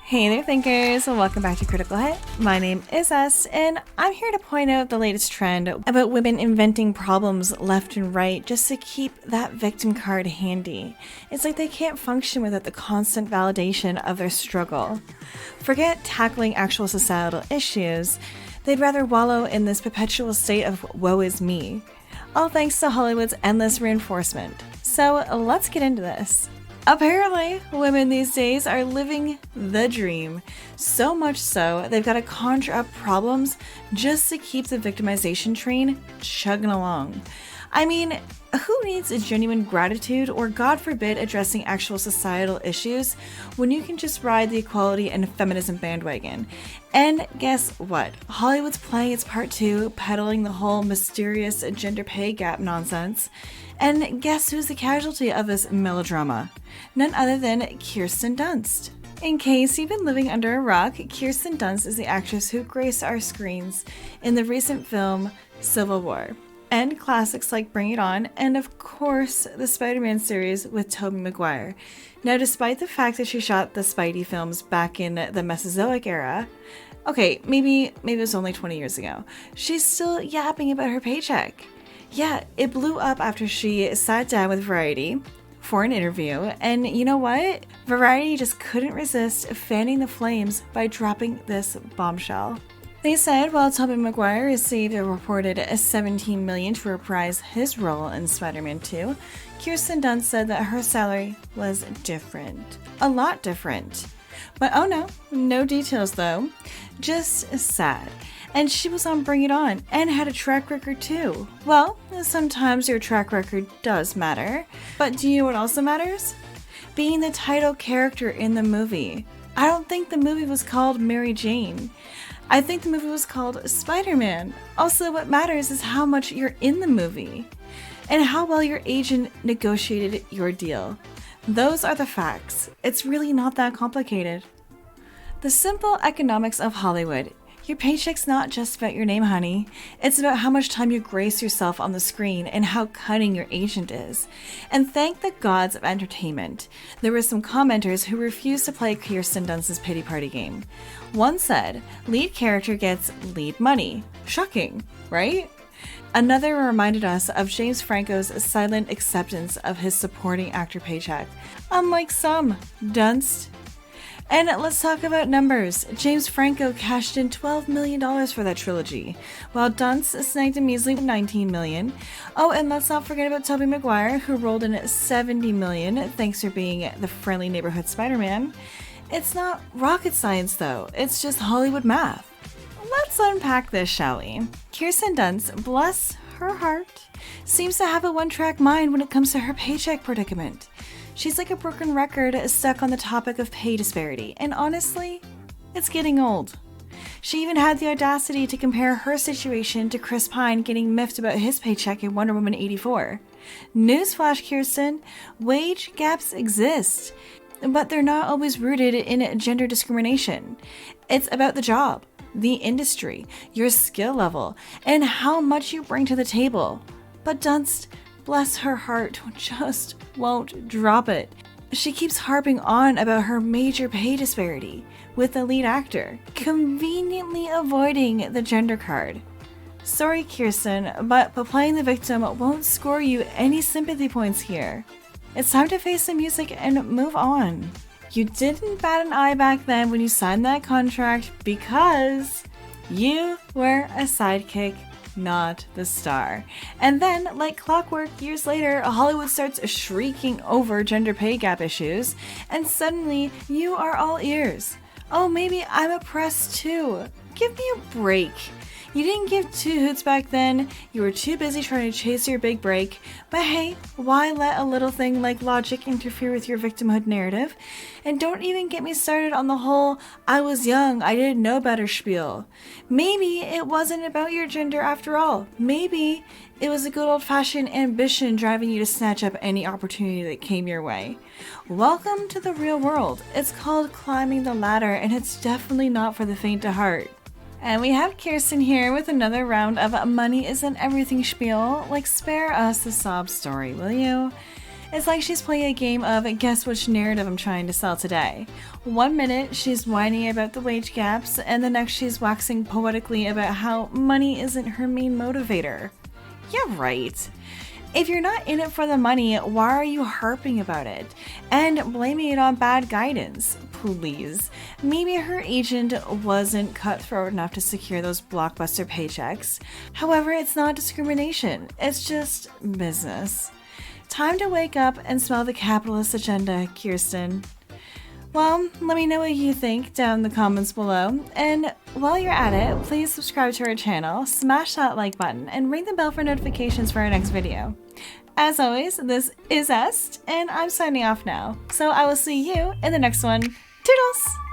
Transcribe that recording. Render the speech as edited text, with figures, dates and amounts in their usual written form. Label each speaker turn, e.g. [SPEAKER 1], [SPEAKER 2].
[SPEAKER 1] Hey there, thinkers! Welcome back to Critical Hit. My name is S, and I'm here to point out the latest trend about women inventing problems left and right just to keep that victim card handy. It's like they can't function without the constant validation of their struggle. Forget tackling actual societal issues, they'd rather wallow in this perpetual state of woe is me. All thanks to Hollywood's endless reinforcement. So let's get into this. Apparently, women these days are living the dream. So much so, they've got to conjure up problems just to keep the victimization train chugging along. I mean, who needs a genuine gratitude or, God forbid, addressing actual societal issues when you can just ride the equality and feminism bandwagon? And guess what? Hollywood's playing its part too, peddling the whole mysterious gender pay gap nonsense. And guess who's the casualty of this melodrama? None other than Kirsten Dunst. In case you've been living under a rock, Kirsten Dunst is the actress who graced our screens in the recent film Civil War, and classics like Bring It On, and of course the Spider-Man series with Tobey Maguire. Now, despite the fact that she shot the Spidey films back in the Mesozoic era, okay, maybe it was only 20 years ago, she's still yapping about her paycheck. Yeah, it blew up after she sat down with Variety for an interview, and you know what? Variety just couldn't resist fanning the flames by dropping this bombshell. They said while Tobey Maguire received a reported $17 million to reprise his role in Spider-Man 2, Kirsten Dunst said that her salary was different. A lot different. But oh no details though. Just sad. And she was on Bring It On and had a track record too. Well, sometimes your track record does matter. But do you know what also matters? Being the title character in the movie. I don't think the movie was called Mary Jane. I think the movie was called Spider-Man. Also, what matters is how much you're in the movie and how well your agent negotiated your deal. Those are the facts. It's really not that complicated. The simple economics of Hollywood. Your paycheck's not just about your name, honey. It's about how much time you grace yourself on the screen and how cunning your agent is. And thank the gods of entertainment, there were some commenters who refused to play Kirsten Dunst's pity party game. One said, lead character gets lead money. Shocking, right? Another reminded us of James Franco's silent acceptance of his supporting actor paycheck. Unlike some, Dunst. And let's talk about numbers. James Franco cashed in $12 million for that trilogy, while Dunst snagged a measly $19 million. Oh, and let's not forget about Tobey Maguire, who rolled in $70 million thanks for being the friendly neighborhood Spider-Man. It's not rocket science though, it's just Hollywood math. Let's unpack this, shall we? Kirsten Dunst, bless her heart, seems to have a one-track mind when it comes to her paycheck predicament. She's like a broken record stuck on the topic of pay disparity, and honestly, it's getting old. She even had the audacity to compare her situation to Chris Pine getting miffed about his paycheck in Wonder Woman 84. Newsflash, Kirsten, wage gaps exist, but they're not always rooted in gender discrimination. It's about the job, the industry, your skill level, and how much you bring to the table. But Dunst, bless her heart, just won't drop it. She keeps harping on about her major pay disparity with the lead actor, conveniently avoiding the gender card. Sorry, Kirsten, but playing the victim won't score you any sympathy points here. It's time to face the music and move on. You didn't bat an eye back then when you signed that contract because you were a sidekick, not the star. And then, like clockwork, years later, Hollywood starts shrieking over gender pay gap issues, and suddenly you are all ears. Oh, maybe I'm oppressed too. Give me a break. You didn't give two hoots back then, you were too busy trying to chase your big break, but hey, why let a little thing like logic interfere with your victimhood narrative? And don't even get me started on the whole I was young, I didn't know better spiel. Maybe it wasn't about your gender after all. Maybe it was a good old-fashioned ambition driving you to snatch up any opportunity that came your way. Welcome to the real world. It's called climbing the ladder, and it's definitely not for the faint of heart. And we have Kirsten here with another round of money isn't everything spiel. Like, spare us the sob story, will you? It's like she's playing a game of guess which narrative I'm trying to sell today. 1 minute she's whining about the wage gaps, and the next she's waxing poetically about how money isn't her main motivator. Yeah, right. If you're not in it for the money, why are you harping about it? And blaming it on bad guidance? Please. Maybe her agent wasn't cutthroat enough to secure those blockbuster paychecks. However, it's not discrimination. It's just business. Time to wake up and smell the capitalist agenda, Kirsten. Well, let me know what you think down in the comments below, and while you're at it, please subscribe to our channel, smash that like button, and ring the bell for notifications for our next video. As always, this is Est, and I'm signing off now, so I will see you in the next one. Toodles!